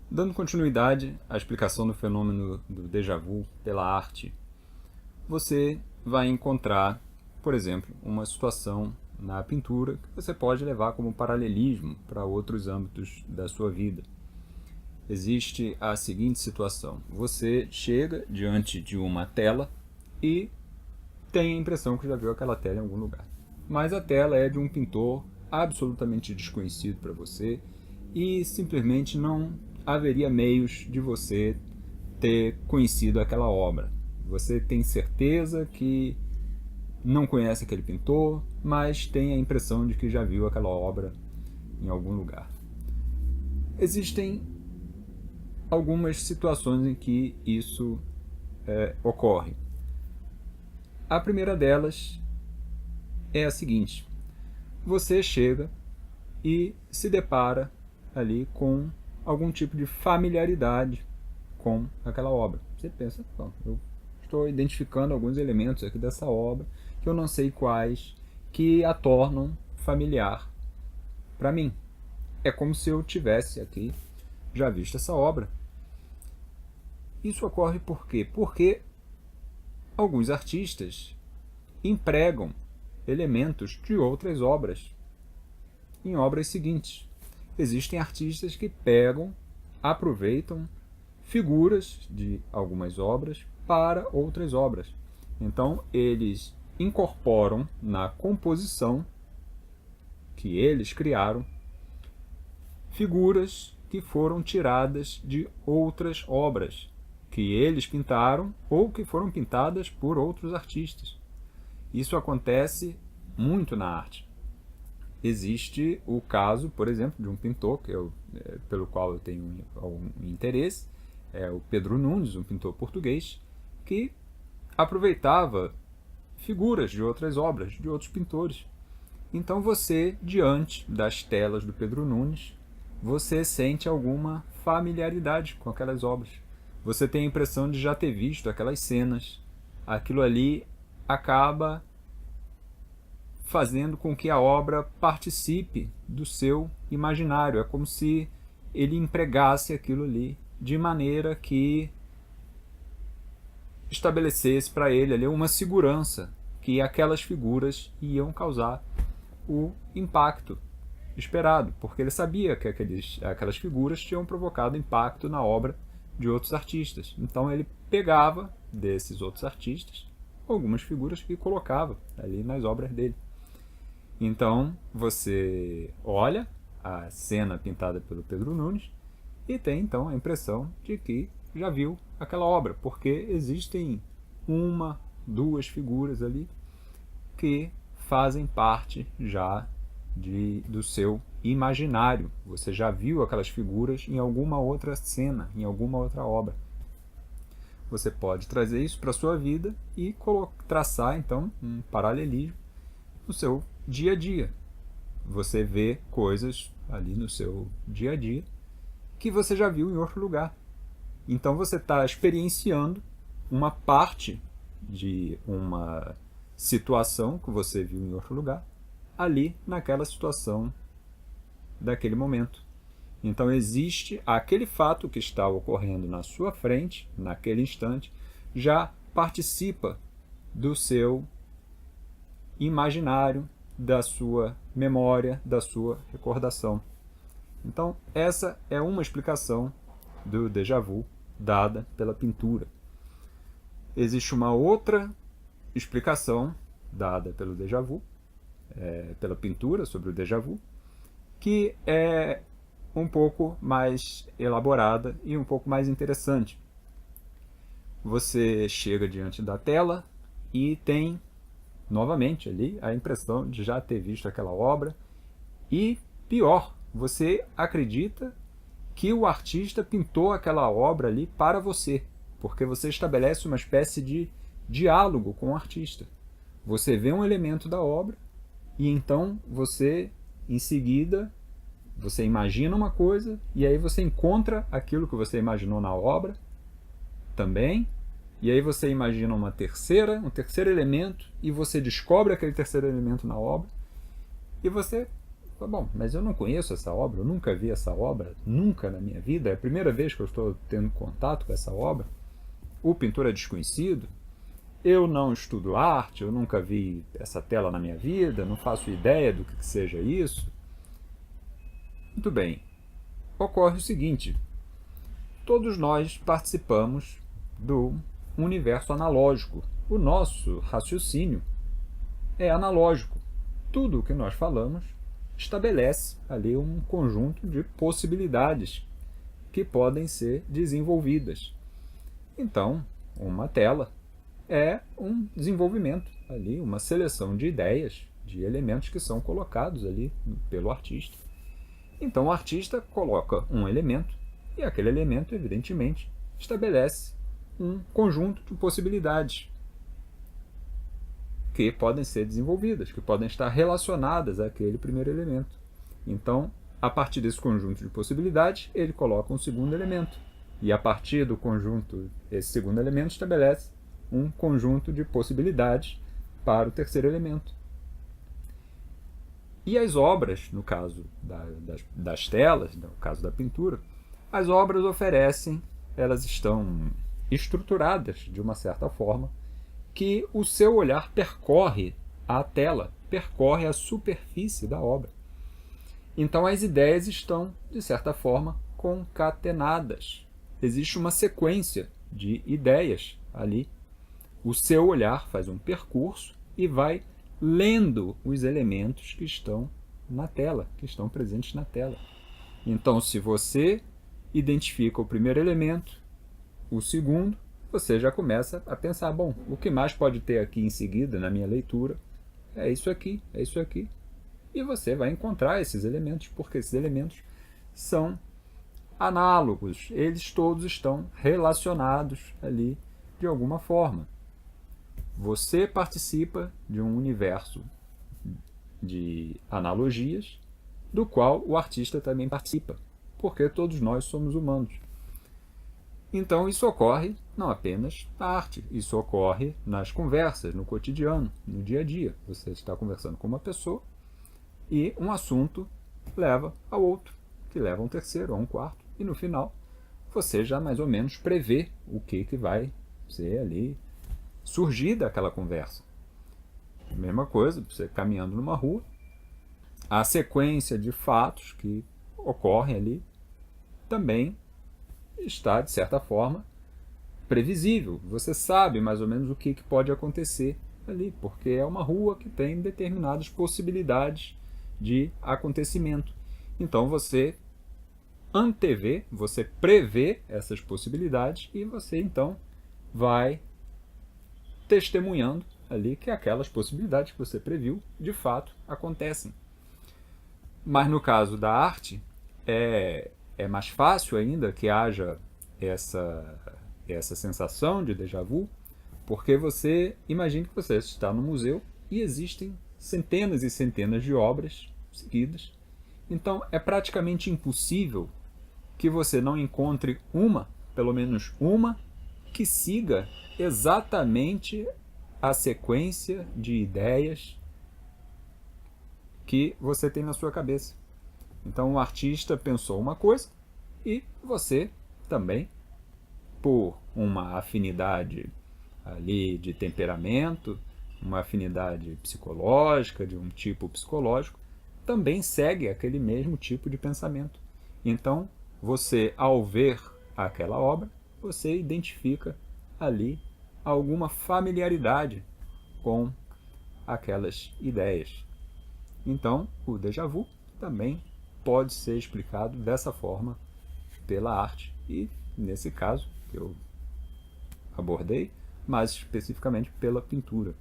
Dando continuidade à explicação do fenômeno do déjà vu pela arte, você vai encontrar, por exemplo, uma situação na pintura que você pode levar como paralelismo para outros âmbitos da sua vida. Existe a seguinte situação: você chega diante de uma tela e tem a impressão que já viu aquela tela em algum lugar. Mas a tela é de um pintor absolutamente desconhecido para você e simplesmente não haveria meios de você ter conhecido aquela obra. Você tem certeza que não conhece aquele pintor, mas tem a impressão de que já viu aquela obra em algum lugar. Existem algumas situações em que isso ocorre. A primeira delas é a seguinte: você chega e se depara ali com algum tipo de familiaridade com aquela obra. Você pensa, bom, eu estou identificando alguns elementos aqui dessa obra que eu não sei quais, que a tornam familiar para mim. É como se eu tivesse aqui já visto essa obra. Isso ocorre por quê? Porque alguns artistas empregam elementos de outras obras em obras seguintes. Existem artistas que aproveitam figuras de algumas obras para outras obras. Então, eles incorporam na composição que eles criaram figuras que foram tiradas de outras obras que eles pintaram ou que foram pintadas por outros artistas. Isso acontece muito na arte. Existe o caso, por exemplo, de um pintor pelo qual eu tenho algum interesse, é o Pedro Nunes, um pintor português, que aproveitava figuras de outras obras, de outros pintores. Então você, diante das telas do Pedro Nunes, você sente alguma familiaridade com aquelas obras. Você tem a impressão de já ter visto aquelas cenas. Aquilo ali acaba fazendo com que a obra participe do seu imaginário. É como se ele empregasse aquilo ali de maneira que estabelecesse para ele ali uma segurança que aquelas figuras iam causar o impacto esperado, porque ele sabia que aquelas figuras tinham provocado impacto na obra de outros artistas. Então ele pegava desses outros artistas algumas figuras e colocava ali nas obras dele. Então você olha a cena pintada pelo Pedro Nunes e tem então a impressão de que já viu aquela obra, porque existem uma, duas figuras ali que fazem parte já do seu imaginário. Você já viu aquelas figuras em alguma outra cena, em alguma outra obra. Você pode trazer isso para a sua vida e traçar então um paralelismo no seu dia a dia. Você vê coisas ali no seu dia a dia que você já viu em outro lugar. Então você está experienciando uma parte de uma situação que você viu em outro lugar, ali naquela situação daquele momento. Então existe aquele fato que está ocorrendo na sua frente, naquele instante, já participa do seu imaginário, da sua memória, da sua recordação. Então essa é uma explicação do déjà vu dada pela pintura. Existe uma outra explicação dada pelo déjà vu, pela pintura sobre o déjà vu, que é um pouco mais elaborada e um pouco mais interessante. Você chega diante da tela e tem novamente ali a impressão de já ter visto aquela obra e, pior, você acredita que o artista pintou aquela obra ali para você, porque você estabelece uma espécie de diálogo com o artista. Você vê um elemento da obra e então você, em seguida, você imagina uma coisa e aí você encontra aquilo que você imaginou na obra também, e aí você imagina um terceiro elemento e você descobre aquele terceiro elemento na obra e você Bom, mas eu não conheço essa obra, eu nunca vi essa obra, nunca na minha vida, é a primeira vez que eu estou tendo contato com essa obra. O pintor é desconhecido, eu não estudo arte, eu nunca vi essa tela na minha vida, não faço ideia do que seja isso. Muito bem, ocorre o seguinte: todos nós participamos do universo analógico. O nosso raciocínio é analógico. Tudo o que nós falamos estabelece ali um conjunto de possibilidades que podem ser desenvolvidas. Então, uma tela é um desenvolvimento ali, uma seleção de ideias, de elementos que são colocados ali pelo artista. Então, o artista coloca um elemento e aquele elemento, evidentemente, estabelece um conjunto de possibilidades que podem ser desenvolvidas, que podem estar relacionadas àquele primeiro elemento. Então, a partir desse conjunto de possibilidades, ele coloca um segundo elemento. E a partir do conjunto, esse segundo elemento estabelece um conjunto de possibilidades para o terceiro elemento. E as obras, no caso das telas, no caso da pintura, as obras oferecem, elas estão estruturadas de uma certa forma, que o seu olhar percorre a tela, percorre a superfície da obra. Então as ideias estão, de certa forma, concatenadas. Existe uma sequência de ideias ali. O seu olhar faz um percurso e vai lendo os elementos que estão na tela, que estão presentes na tela. Então, se você identifica o primeiro elemento, o segundo, você já começa a pensar, bom, o que mais pode ter aqui em seguida na minha leitura? É isso aqui, é isso aqui. E você vai encontrar esses elementos, porque esses elementos são análogos, eles todos estão relacionados ali de alguma forma. Você participa de um universo de analogias, do qual o artista também participa, porque todos nós somos humanos. Então isso ocorre não apenas na arte, isso ocorre nas conversas, no cotidiano, no dia a dia. Você está conversando com uma pessoa e um assunto leva ao outro, que leva a um terceiro, a um quarto, e no final você já mais ou menos prevê o que vai ser ali surgir daquela conversa. Mesma coisa, você caminhando numa rua, a sequência de fatos que ocorrem ali também está, de certa forma, previsível. Você sabe mais ou menos o que pode acontecer ali, porque é uma rua que tem determinadas possibilidades de acontecimento. Então você antevê, você prevê essas possibilidades e você então vai testemunhando ali que aquelas possibilidades que você previu, de fato, acontecem. Mas no caso da arte, é mais fácil ainda que haja essa sensação de déjà vu, porque você imagina que você está no museu e existem centenas e centenas de obras seguidas. Então é praticamente impossível que você não encontre uma, pelo menos uma, que siga exatamente a sequência de ideias que você tem na sua cabeça. Então o artista pensou uma coisa e você também, por uma afinidade ali de temperamento, uma afinidade psicológica, de um tipo psicológico, também segue aquele mesmo tipo de pensamento. Então, você, ao ver aquela obra, você identifica ali alguma familiaridade com aquelas ideias. Então, o déjà vu também pode ser explicado dessa forma pela arte e, nesse caso, que eu abordei, mais especificamente pela pintura.